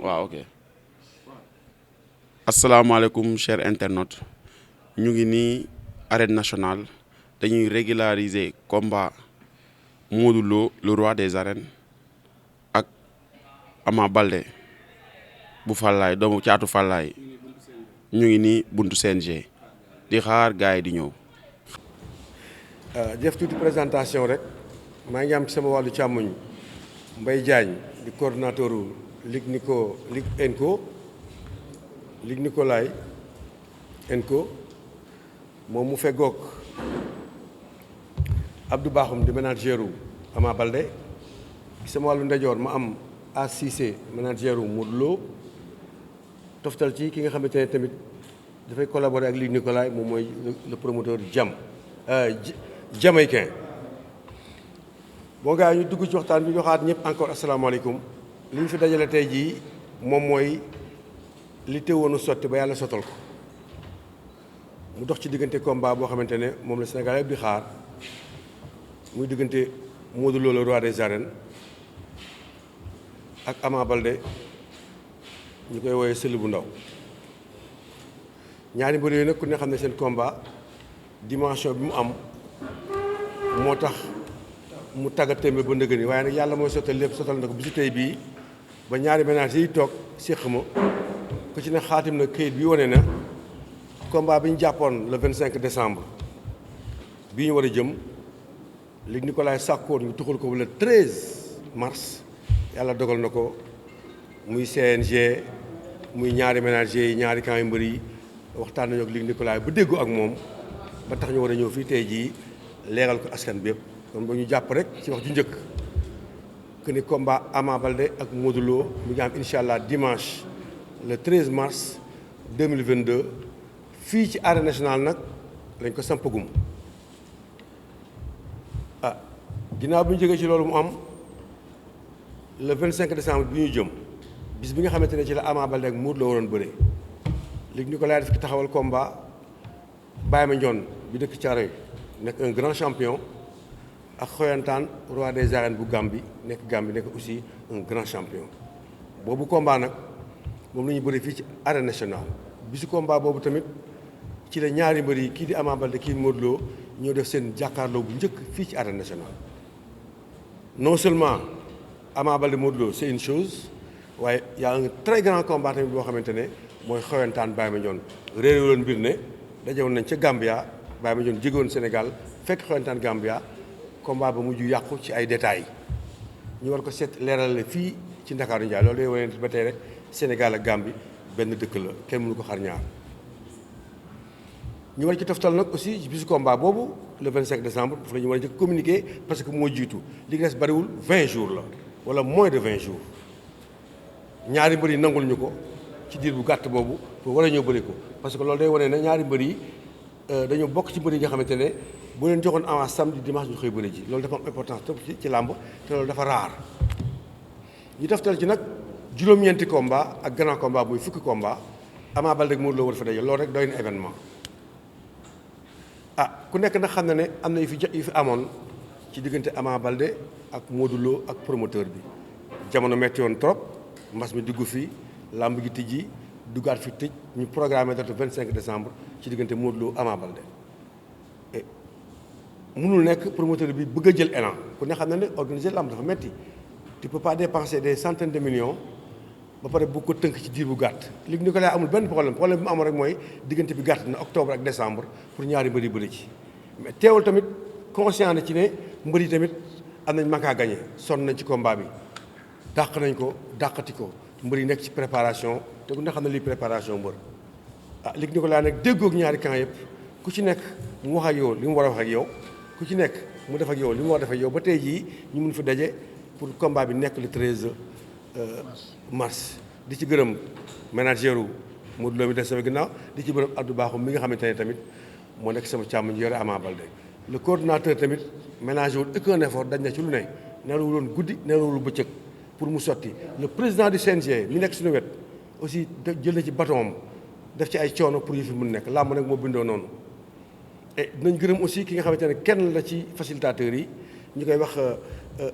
waaw ok asalaamaaleykum chers internautes ñu ngi nii arène nationale dañuy régulariser combat Modou Lo le roi des arènes ak Ama Baldé bu Fallaye doomu caatu Fallaye ñu ngi nii buntu CNG di xaar gars yi di ñëw. def tuuti présentation rek maa ngi am ci sama wàllu càmmoñ Mbaye Diagne di coordonnateur Ligue Nicolay Enco moom mu feggoog Abdou Bakhoum di manageru Ama Baldé ci sama wàllu ndejoor ma am A Cissé manageru Modou Lo toftal ci ki nga xamante ne tamit dafay collaborer ak Ligue Nicolay moom mooy le promoteur jamaïcain. bon gars yi ñu dugg ci waxtaan bi joxaat ñëpp encore asalaamaaleykum li ñu fi dajale tey jii moom mooy li teewoon a sotti ba yàlla sottal ko mu dox ci diggante combat boo xamante ne moom la Sénégal yëpp di xaar muy diggante Modou Lo le roi des arènes ak Ama Baldé ñu koy woowee sël bu ndaw ñaari mbër yooyu nag ku ne xam ne seen combat dimension bi mu am moo tax mu tàggat témbe ba ndëgëni waaye nag yàlla mooy sottal lépp sottal na ko bisu tey bii ba ñaari ménages yi toog séq ma ku ci ne xaatim na këyit bi wane na combat bi ñu jàppoon le 25 décembre bii ñu war a jëm li Nicolas sàkkoon ñu tuxal ko le 13 mars yàlla dogal na ko muy CNG muy ñaari ménages yi ñaari camp yu mbër yi waxtaan nañu ak Ligue Nicolas ba déggu ak moom ba tax ñu war a ñëw fii tey jii leeral ko askan bi yëpp kon ba ñu jàpp rek ci wax ju njëkk que ni combat Ama Baldé ak Modou Lo mu ngi am incha allah dimanche le 13 mars 2022 fii ci arène nationale nag lañ ko sampagum ginnaaw bi ñu jógee ci loolu mu am le 25 décembre bi ñu jëm bis bi nga xamante ne ci la Ama Baldé ak Modou Lo waroon bëre léegi ñu ko laaj def ki taxawal combat Baye Mandione bi dëkk Thiaroye nekk un grand champion ak Xoyantaan roi des arènes bu Gambie nekk aussi un grand champion boobu combat nag moom la ñu bëri fii ci arène nationale bisu combat boobu tamit ci la ñaari mbër yi kii di Ama Baldé kii Modou Lo ñoo def seen jàkkaarloo bu njëkk fii ci arène nationale non seulement Ama Baldé Modou Lo c'est une chose waaye y a un très grand combat tamit boo xamante ne mooy Xoyantaan Baye Mandione réeré woon mbir ne dajewoon nañ ca Gambia Baye Mandione jógewoon Sénégal fekk Xoyantaan Gambia combat ba mujj yàqu ci ay détails ñu war ko seet leeralale fii ci Ndakaaru Njaay loolu day wane ba tey rek Sénégal ak Gambie benn dëkk la kenn mënu ko xar ñaar ñu war ci toftal nag aussi ci bisu combat boobu le 25 décembre dafa la ñu war a jëkk communiquer parce que moo jiitu li des bariwul 20 jours la wala moins de 20 jours ñaari mbër yi nangul ñu ko ci diir bu gàtt boobu pour war a ñëw bëri ko parce que loolu day wane ne ñaari mbër yi dañoo bokk ci mbër yi nga xamante ne bu leen joxoon avance samedi dimanche ñu xëy bëri ji loolu dafa am importance trop ci làmb te loolu dafa raar ñu toftal ci nag juróom-ñeenti combat ak grand combat muy fukki combat Ama Baldé ak Modou Lo war fa daje loolu rek doy na événement ku nekk nag xam na ne am na yu fi amoon ci diggante Ama Baldé ak Modou Lo ak promoteur bi jamono metti woon trop mbas mi dugg fi làmb gi tijji duggaat fi tëj ñu programmé date 25 décembre ci diggante Modou Lo Ama Baldé mënul nekk promoteur bi bëgg a jël élan ku ne xam na ne organiser làmb dafa metti tu peux pas dépenser des centaines de millions ba pare bu ko tënk ci diir bu gàtt Ligue Nicolas amul benn problème bi mu amoon rek mooy diggante bi gàtt na octobre ak décembre pour ñaari mbër yi bëri ci mais teewul tamit conscient na ci ne mbër yi tamit am nañ manque à gagner sonn nañ ci combat bi dàq nañ ko dàqati ko mbër yi nekk ci préparation te ku ne xam ne lii préparation mbër Ligue Nicolas nag déggoog ñaari camp yëpp ku ci nekk mu wax ak yow li mu war a wax ak yow ku ci nekk mu def ak yow li mu war a def ak yow ba tey jii ñu mun fi daje pour combat bi nekk le 13 mars di ci gërëm manageru Modou Lo mi des sama ginnaaw di ci gërëm Abdou Bakhoum mi nga xamante ne tamit moo nekk sama càmm ñu yore Ama Baldé le coordonnateur tamit ménagé wul aucun effort dañ na ci lu ne nelawul woon guddi nelawul bëccëg pour mu sotti le président du CNG mi nekk suñu wet aussi jël na ci bâton def ci ay coono pour yu fi mun nekk làmb nag moo bindoo noonu. et dinañ gërëm aussi ki nga xamante ne kenn la ci facilitateurs yi ñu koy wax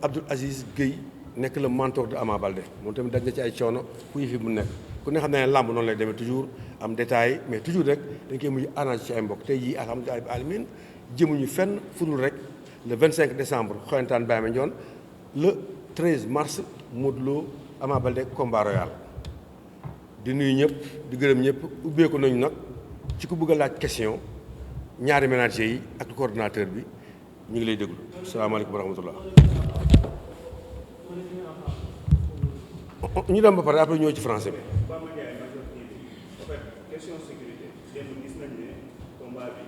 Abdoul Aziz Guèye nekk le mentor de Ama Baldé moom tamit daj na ci ay coono pour yu fi mun nekk ku ne xam ne làmb noonu lay demee toujours am détail mais toujours rek dañ koy mujj arrangé ci ay mbokk tey jii alhamdulilah bi alamin jëmuñu fenn fudul rek le 25 décembre xoyantaan Baye Mandione le 13 mars Modou Lo Ama Baldé combat royal di nuyu ñëpp di gërëm ñëpp ubbeeku nañu nag ci ku bëgg a laaj question ñaari ménager yi ak coordonnateur bi ñu ngi lay déglu salaamaaleykum wa rahmatullah ñu dem ba pare après ñëw ci français bi. question sécurité démb gis nañ ne combat bi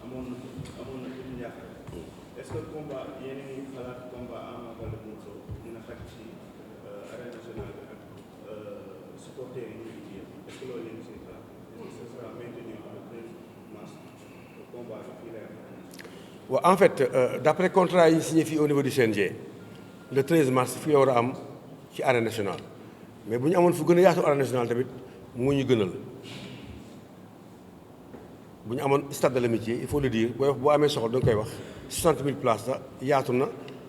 amoon na tuuti njàqare est-ce que combat yéen a ngi xalaat combat Ama Baldé Modou Lô dina xaj ci arène nationale bi ak supporters yi ñu ngi yëpp est-ce que loolu yéen si xalaat est-ce que ce sera maintenu le 13 mars combat bi fii lay am. waaw en fait d'après contrat yi ñu signé fii au niveau du CNG le 13 mars fii la war a am ci arène nationale mais bu ñu amoon fu gën a yaatu arène nationale tamit moo ñu gënal. bu ñu amoon stade de l'amitié il faut le dire boo amee soxla da nga koy wax 60 000 places la yaatu na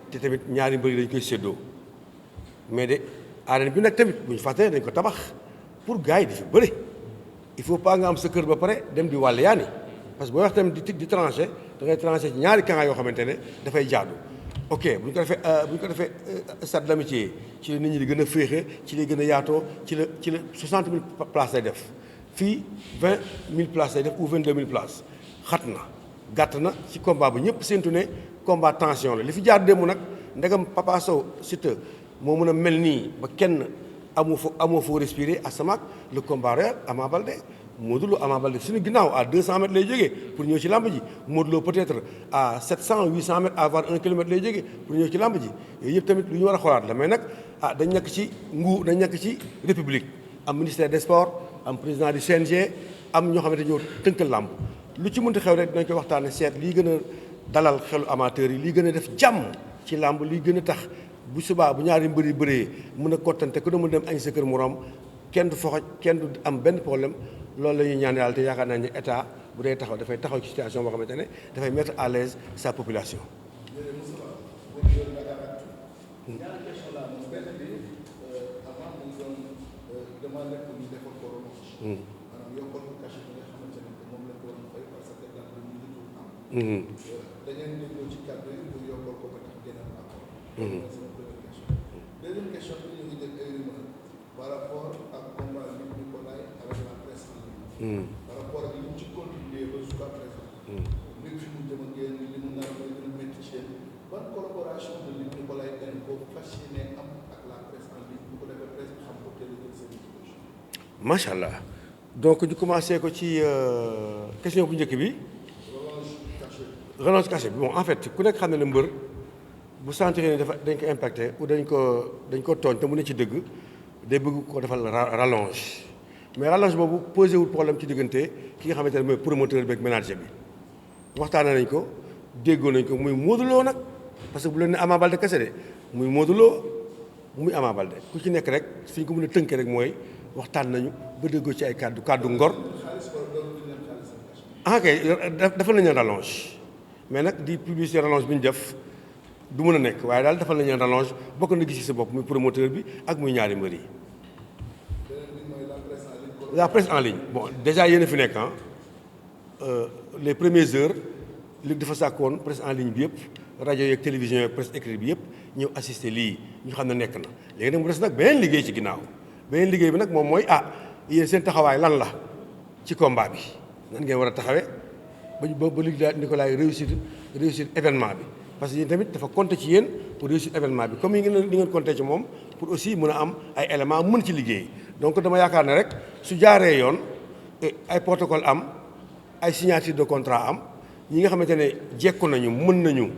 te tamit ñaari mbër yi dañ koy séddoo mais de arène bi nag tamit bu ñu fàttee dañ ko tabax pour gars yi di fi bëri il faut pas nga am sa kër ba pare dem di wàll yaani parce que booy wax tamit di tranché da ngay tranché ci ñaari camps yoo xamante ne dafay jaadu ok bu ñu ko defee stade de l'amitié ci la nit ñi di gën a féexe ci lay gën a yaatoo ci la 60 000 places lay def fii 20 000 places lay def ou 22 000 places xat na gàtt na ci combat bu ñëpp séntu ne combat tension la li fi jaar démb nag ndegam Papa Sow Siteu moo mën a mel nii ba kenn amoo foo respirer à samaak le combat réel Ama Baldé Modou Lo Ama Baldé suñu ginnaaw à 200 mètres lay jógee pour ñëw ci làmb ji Modou Lo peut-être à 700 800 mètres à voire 1 kilomètre lay jógee pour ñëw ci làmb ji yooyu yëpp tamit lu ñu war a xoolaat la mais nag dañ nekk ci nguur dañ nekk ci république am ministère des sports am président du CNG am ñoo xamante ñoo tënkal làmb lu ci mënti xew rek dinañ ko waxtaane seet lii gën a dalal xelu amateurs yi lii gën a def jàmm ci làmb lii gën a tax bu subaa bu ñaari mbër yi bëree mën a kottante ku ne mën dem añ sa kër morom kenn du foxoj kenn du am benn problème loolu la ñuy ñaan yàlla te yaakaar naa ne état bu dee taxaw dafay taxaw ci situation boo xamante ne dafay mettre à l'aise sa population. Deuxième question bi ñu ngi jël ay rumeur par rapport ak combat bi Nicolas avec la presse en ligne. Par rapport ak li mu ci contribué ba jusqu'à présent. Luc fi mu jëm ak yéen li mu nar mooy gën a métti ci yéen ban collaboration de Luc Nicolas dañ ko fas yéene am ak la presse en ligne bu ko defee presse bi xam ko teel a jël seen situation. Macha allah donc ñu commencé ko ci question bu njëkk bi. relance cachée bi bon en fait ku nekk xam ne ne mbër bu sentir ne dafa dañ ko impacté ou dañ ko tooñ te mu ne ci dëgg day bëgg ko defal rallonge mais rallonge boobu posé wul problème ci diggante ki nga xamante ne mooy promoteur bi ak manager bi waxtaanee nañ ko déggoo nañ ko muy Modou Lo nag parce que bu leen ne Ama Baldé kese de muy Modou Lo muy Ama Baldé ku ci nekk rek fi ñu ko mën a tënkee rek mooy waxtaan nañu ba déggoo ci ay kàddu ngor kay defal nañu rallonge mais nag di publicité rallonge bi ñu def du mën a nekk waaye daal defal nañu rallonge bokk na gis ci sa bopp muy promoteur bi ak muy ñaari mbër yi. la presse en ligne bon déjà yéen a fi nekk les premières heures li dafa sàkkoon presse en ligne bi yëpp rajo yeeg télévision yeeg presse écrite bi yëpp ñëw assister lii ñu xam ne nekk na léegi nag mu des nag beneen liggéey ci ginnaaw beneen liggéey bi nag moom mooy yéen seen taxawaay lan la ci combat bi nan ngeen war a taxawee ba Luc Nicolaï réussir événement bi parce que yéen tamit dafa compter ci yéen pour réussir événement bi comme ni ngeen compter ci moom pour aussi mën a am ay éléments mën ci liggéey donc dama yaakaar ne rek su jaaree yoon ay protocole am ay signature de contrat am ñi nga xamante ne jekku nañu mën nañu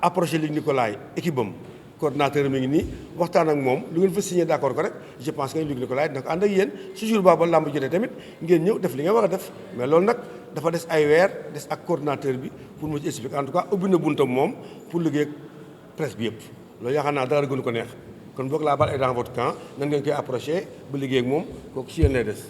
approcher Luc Nicolaï équipe am coordinateur mi ngi nii waxtaan ak moom lu ngeen fa signé d'accord ko rek je pense que Luc Nicolaï dina ko ànd ak yéen si jour ba làmb jotee tamit ngeen ñëw def li nga war a def mais loolu nag dafa des ay weer des ak coordinateur bi pour mu ci expliquer en tout cas ubbi na buntam moom pour liggéey ak presse bi yëpp loolu yaakaar naa dara gënu ko neex kon boog la balle est dans votre camp nan ngeen koy approché ba liggéey ak moom kooku si yéen lay des.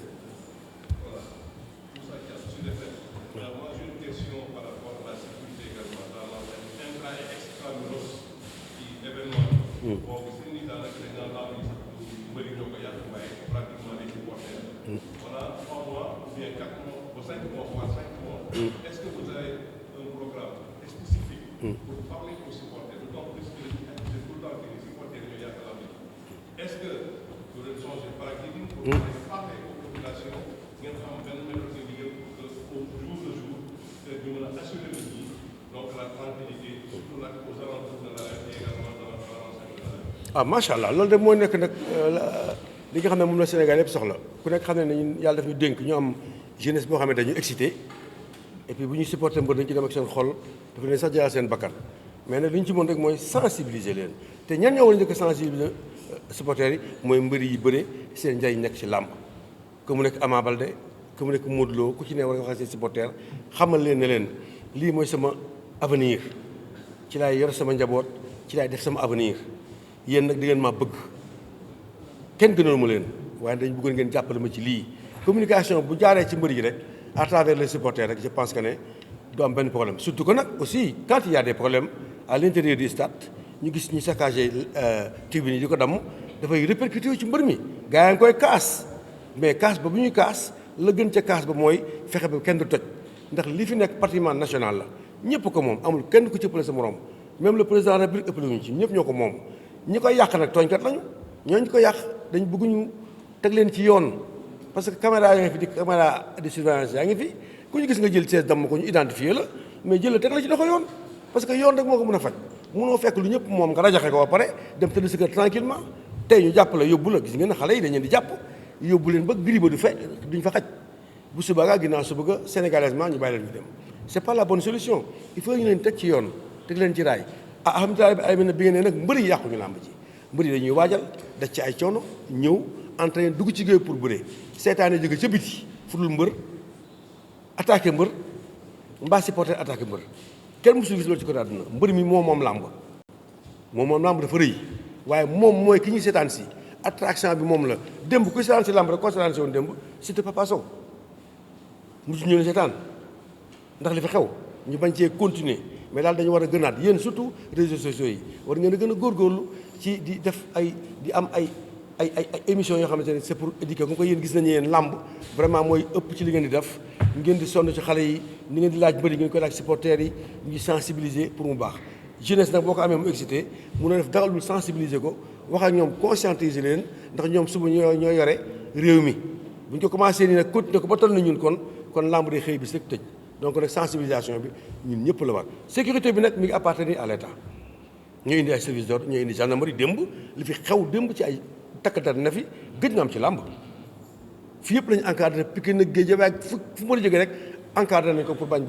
on a 3 mois ou bien 4 mois ou 5 mois voire 5 mois. Est-ce que vous avez un programme spécifique pour parler aux supporters, d'autant plus que c'est tout le temps que les supporters ñoo yàq la vie. Est-ce que vous devez changer de paradigme pour parler aux populations ngeen xam benn méthode de liggéey pour que au jour le jour que ñu mën a assurer nit ñi donc la tranquillité surtout nag aux alentours de l'arène et également dans l'enceinte de l'arène. ah macha allah loolu de moo nekk nag li nga xam ne moom la Sénégal yëpp soxla ku nekk xam ne ñun yàlla daf ñu dénk ñu am jeunesse boo xam ne dañu excité et puis bu ñuy supporter mbër dañu ci dem ak seen xol dafa leen sax jaral seen bakkan mais nag li ñu ci mën rek mooy sensibiliser leen te ñan ñoo war a njëkk a sensibiliser supporters yi mooy mbëri yi bëre seen njëriñ nekk ci làmb que mu nekk Ama Baldé que mu nekk Modou Lo ku ci ne war nga wax seen supporters xamal leen ne leen lii mooy sama avenir ci laay yor sama njaboot ci laay def sama avenir yéen nag di ngeen maa bëgg kenn gënoon ma leen waaye dañ bëggoon ngeen jàppale ma ci lii communication bu jaaree ci mbër yi rek à travers les supporters rek je pense que ne du am benn problème surtout que nag aussi quand il y a des problèmes à l'intérieur du stade ñu gis ñu saccagé tribune yi di ko damm dafay répercuté ci mbër mi gars yaa ngi koy kaas mais kaas ba bu ñuy kaas la gën ca kaas ba mooy fexe ba kenn du toj ndax li fi nekk patrimoine national la ñëpp ko moom amul kenn ku ci ëppale sa morom même le président de la République ëppale wuñu ci ñëpp ñoo ko moom ñi koy yàq nag tooñkat lañu ñooñu ko yàq dañ bëgguñu teg leen ci yoon parce que caméra yaa ngi fi di caméra de surveillance yaa ngi fi ku ñu gis nga jël sees damm ko ñu identifié la mais jël la teg la ci loxo yoon parce que yoon rek moo ko mën a faj mënoo fekk lu ñëpp moom nga rajaxe ko ba pare dem tëdd si kër tranquillement tey ñu jàpp la yóbbu la gis ngeen ne xale yi dañ leen di jàpp yóbbu leen ba gri ba duñ fa xaj bu suba gaa ginnaaw suba ga sénégalaisement ñu bàyyi leen ñu dem c'est pas la bonne solution il faut ñu leen teg ci yoon teg leen ci raay ah alhamdulilah bi ay mel ne bi ngeen ne nag mbëri yi yàquñu làmb ji mbëri dañuy waajal daj ci ay coono ñëw entraîné dugg ci géew pour bëree seetaane jóge ca biti fudul mbër attaqué mbër mbaa supporter attaqué mbër kenn mosul gis loolu ci ko àdduna mbër mi moom làmb moom làmb dafa rëy waaye moom mooy ki ñuy seetaan si attraction bi moom la démb kuy seetaan si làmb rek koo seetaan si woon démb c'était Papa Sow mujj ñu ne seetaan ndax li fi xew ñu bañ cee continuer mais daal dañu war a gënaat yéen surtout réseaux sociaux yi war ngeen a gën a góorgóorlu ci di def di am ay émissions yoo xamante ne c'est pour éduquer comme que yéen gis nañu yéen làmb vraiment mooy ëpp ci li ngeen di def ngeen di sonn ci xale yi ni ngeen di laaj bëri ngeen koy laaj supporters yi ñu sensibiliser pour mu baax jeunesse nag boo ko amee mu excité mun a def dara lu sensibiliser ko wax ak ñoom conscientiser leen ndax ñoom suba ñoo yore réew mi bu ñu ko commencé nii nag continuer ko ba toll na ñun kon làmb day xëy bis rek tëj donc nag sensibilisation bi ñun ñëpp la war sécurité bi nag mi ngi appartenir à l'État ñoo indi ay service d'ordre ñoo indi gendarmerie démb li fi xew démb ci ay takkatar na fi gëj na am ci làmb fi yëpp lañu encadré Pikine nag Guédiawaye fu mën a jógee rek encadré nañ ko pour bañ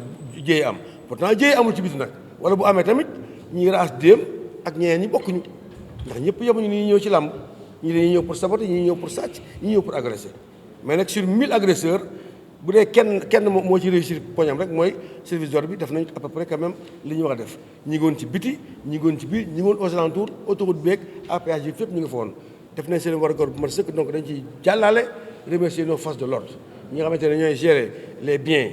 jéeye am pourtant jéeye amul ci biti nag wala bu amee tamit ñi raas déem ak ñeneen ñi bokkuñu ndax ñëpp yemuñu ni ñëw ci làmb ñi dañuy ñëw pour saboter ñi ñëw pour sàcc ñi ñëw pour agresser mais nag sur 1000 agresseurs bu dee kenn moo ci réussir poñam rek mooy service d'ordre bi def nañ à peu près quand même li ñu war a def ñi ngoon ci biti ñi ngoon ci biir ñi ngoon aux alentours autoroute beeg APH bi fépp ñu ngi fa woon def nañ seen war a góor bu mat sëkk donc dañ ci jàllale remercier nos forces de l'ordre ñi nga xamante ne ñooy gérer les biens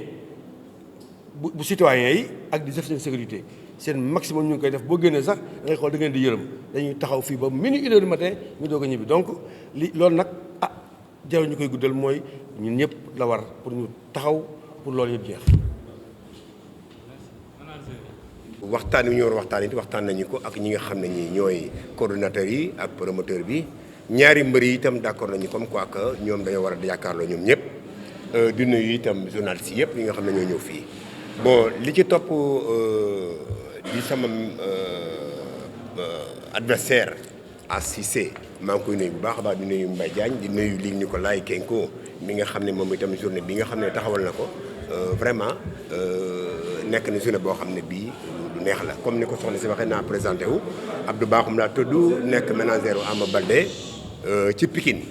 bu citoyens yi ak di def seen sécurité seen maximum ñu ngi koy def boo génnee sax da ngay xool da ngeen di yërëm dañuy taxaw fii ba minuit 1 heure du matin ñu doog a ñibbi donc loolu nag jarul ñu koy guddal mooy ñun ñëpp la war pour ñu taxaw pour loolu yëpp jeex. waxtaan wi ñu war waxtaan it waxtaan nañu ko ak ñi nga xam ne ñi ñooy coordonnateurs yi ak promoteur bi ñaari mbër yi itam d'accord nañu comme quoi que ñoom dañoo war a jàkkaarloo ñoom ñëpp di nuyu itam journalistes yëpp yi nga xam ne ñoo ñëw fii bon li ci topp di sama adversaire à Cissé maa ngi koy nuyu bu baax a baax di nuyu Mbaye Diagne di nuyu Luc Nicolaï Kenko mi nga xam ne moom itam journée bi nga xam ne taxawal na ko vraiment nekk na journée boo xam ne bii lu neex la comme ni ko soxna si waxee naa présenté wu Abdou Bakhoum laa tudd nekk ménagère u Ama Baldé ci Pikine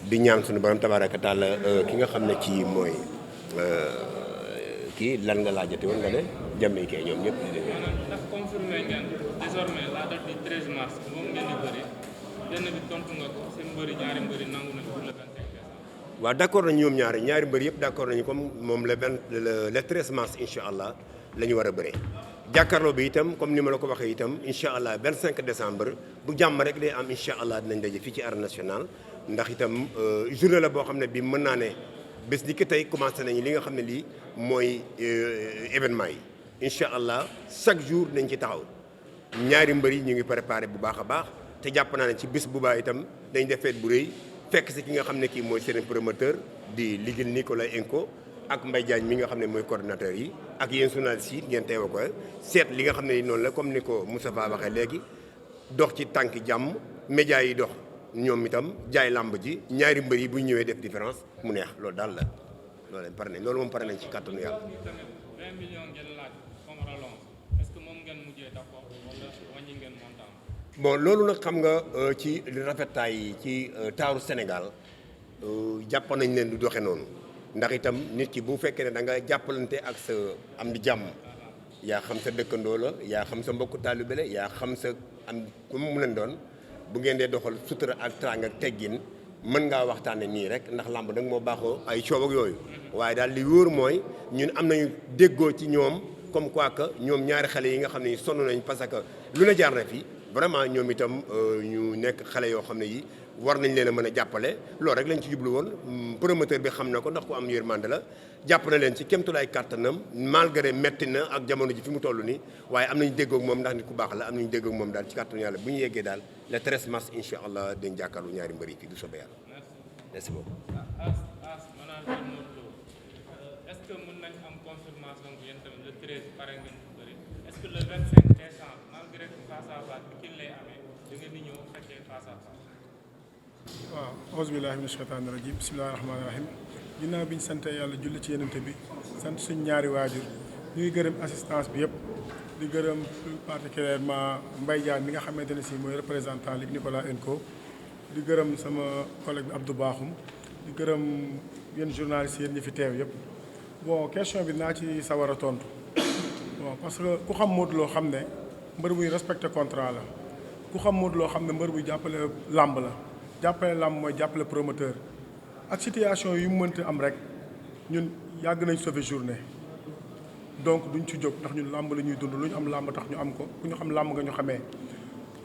di ñaan suñu borom tabaaraka taala ki nga xam ne ci mooy kii lan nga laajate woon nga ne jàmm kay ñoom ñëpp di déglu. ndax confirmé ngeen désormais la date du 13 mars moom ngeen di bëri benn bi tontu nga ko seen mbëri ñaari mbëri nangu nañu pour le 25 décembre. waaw d'accord nañu ñoom ñaari mbëri yëpp d'accord nañu comme moom le 13 mars incha allah la ñu war a bëree. jàkkaarloo bi itam comme ni ma la ko waxee itam incha allah 25 décembre bu jàmm rek day am incha allah dinañ daje fii ci arène nationale ndax itam journée la boo xam ne bii mën naa ne bés ni ki tey commencé nañu li nga xam ne lii mooy événement yi incha allah chaque jour nañ ci taxaw ñaari mbër yi ñu ngi préparé bu baax a baax te jàpp naa ne ci bés bu baax itam dañ def fête bu rëy fekk si ki nga xam ne kii mooy seen promoteur di Liguil Nicolas Enko ak Mbaye Diagne mi nga xam ne mooy coordinateur yi ak yéen journalistes yi ngeen teewa ko seet li nga xam ne noonu la comme ni ko Moustapha waxee léegi dox ci tànki jàmm médias yi dox ñoom itam jaay làmb ji ñaari mbër yi bu ñëwee def différence mu neex loolu daal la loolu lañ pare nañ loolu moom pare nañ ci kàttanu yàlla. 20 millions ngeen laaj comme relance est-ce que moom ngeen mujjee d'accord wala wàññi ngeen montant. bon loolu nag xam nga ci rafetaay yi ci taaru Sénégal jàpp nañ leen du doxe noonu ndax itam nit ki bu fekkee ne da nga jàppalante ak sa am di jàmm yaa xam sa dëkkandoo la yaa xam sa mbokku taalibe la yaa xam sa am ku mu leen doon bu ngeen dee doxal sutura ak trang ak teggin mën ngaa waxtaane nii rek ndax làmb nag moo baaxoo ay coow ak yooyu waaye daal li wóor mooy ñun am nañu déggoo ci ñoom comme quoi que ñoom ñaari xale yi nga xam ne sonn nañ parce que lu ne jaar na fi vraiment ñoom itam ñu nekk xale yoo xam ne yi war nañ leen a mën a jàppale loolu rek lañ ci jublu woon promoteur bi xam na ko ndax ku am yërmande la jàpp na leen ci kéemtulaay kàttanam malgré metti na ak jamono ji fi mu toll nii waaye am nañu déggoog moom ndax nit ku baax la am nañu déggoog moom daal ci kàttanu yàlla bu ñu yeggee daal le 13 mars incha allah dañ jàkkaarlu ñaari mbër yi fii du soobee yàlla. merci beaucoup. manager Modou Lo est-ce que mën nañ am confirmation bu yéen tamit le 13 pare ngeen ko bëri est-ce que le 25 décembre malgré que face à face bi kin lay amee da ngeen di ñëw fekkee face à face. waaw auzu billaahi mina shaytaani rajiim bismillaahi rahmaani rahiim ginnaaw bi ñu sant yàlla julli ci yenente bi sant suñ ñaari waajur ñu ngi gërëm assistance bi yëpp di gërëm plus particulièrement Mbaye Diagne mi nga xamante ne si mooy représentant Liguil Nicolas Enko di gërëm sama collègue bi Abdou Bakhoum di gërëm yéen journalistes yéen ñi fi teew yëpp bon question bi naa ci sawar a tontu bon parce que ku xam Modou Lo xam ne mbër buy respecté contrat la ku xam Modou Lo xam ne mbër buy jàppale làmb la jàppale làmb mooy jàppale promoteur ak situation yu mu mënti am rek ñun yàgg nañ sauver journée donc duñ ci jóg ndax ñun làmb la ñuy dund lu ñu am làmb tax ñu am ko ku ñu xam làmb nga ñu xamee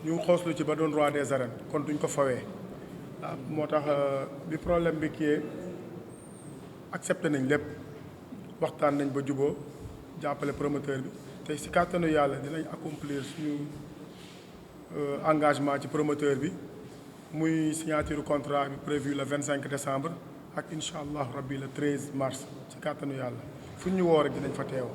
ñu xooslu ci ba doon roi des arènes kon duñ ko fawee waaw moo tax bi problème bi kii accepté nañ lépp waxtaan nañ ba juboo jàppale promoteur bi te si kàttanu yàlla dinañ accomplir suñu engagement ci promoteur bi muy signature contrat bi prévu le 25 décembre ak incha allah rabbi le 13 mars ci kàttanu yàlla fu ñu woo rek dinañ fa teew.